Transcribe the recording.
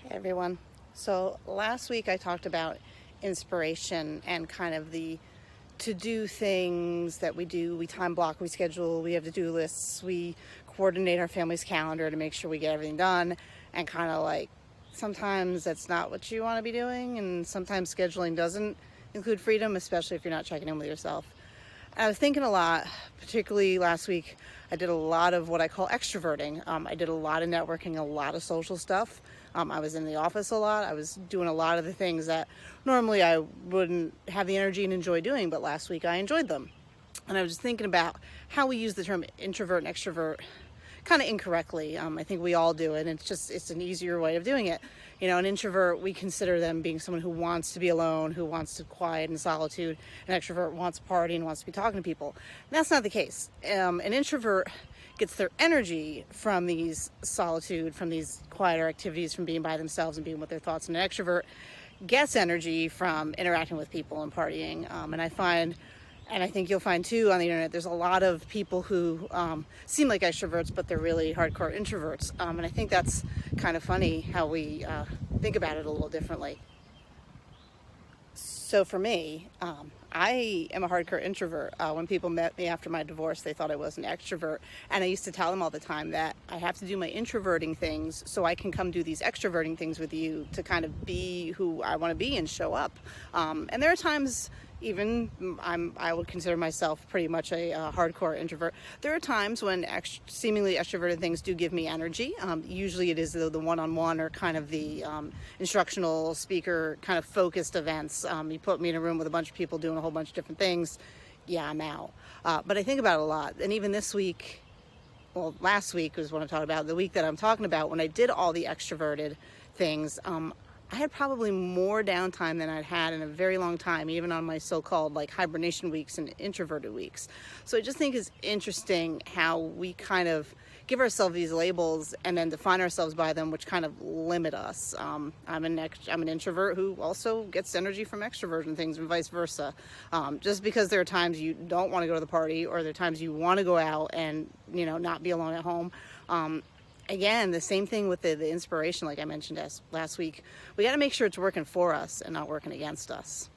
Hey everyone. So last week I talked about inspiration and kind of the to do things that we do. We time block, we schedule, we have to-do lists, we coordinate our family's calendar to make sure we get everything done. And kind of like sometimes that's not what you want to be doing, and sometimes scheduling doesn't include freedom, especially if you're not checking in with yourself. I was thinking a lot, particularly last week. I did a lot of what I call extroverting. I did a lot of networking, a lot of social stuff. I was in the office a lot. I was doing a lot of the things that normally I wouldn't have the energy and enjoy doing, but last week I enjoyed them. And I was just thinking about how we use the term introvert and extrovert kind of incorrectly. I think we all do it, and it's an easier way of doing it. You know, an introvert, we consider them being someone who wants to be alone, who wants to quiet and solitude. An extrovert wants to party and wants to be talking to people. And that's not the case. An introvert gets their energy from these solitude, from these quieter activities, from being by themselves and being with their thoughts. And an extrovert gets energy from interacting with people and partying. And I think you'll find too on the internet, there's a lot of people who seem like extroverts, but they're really hardcore introverts. And I think that's kind of funny how we think about it a little differently. So for me, I am a hardcore introvert. When people met me after my divorce, they thought I was an extrovert. And I used to tell them all the time that I have to do my introverting things so I can come do these extroverting things with you to kind of be who I want to be and show up. And there are times, I would consider myself pretty much a hardcore introvert. There are times when seemingly extroverted things do give me energy. Usually it is the one-on-one or kind of the instructional speaker kind of focused events. You put me in a room with a bunch of people doing a whole bunch of different things. Yeah, I'm out. But I think about it a lot. And even this week, well, last week was what I'm talking about. The week that I'm talking about, when I did all the extroverted things, I had probably more downtime than I'd had in a very long time, even on my so-called like hibernation weeks and introverted weeks. So I just think it's interesting how we kind of give ourselves these labels and then define ourselves by them, which kind of limit us. I'm an introvert who also gets energy from extroversion things and vice versa. Just because there are times you don't want to go to the party, or there are times you want to go out and, not be alone at home. Again, the same thing with the inspiration, like I mentioned last week. We got to make sure it's working for us and not working against us.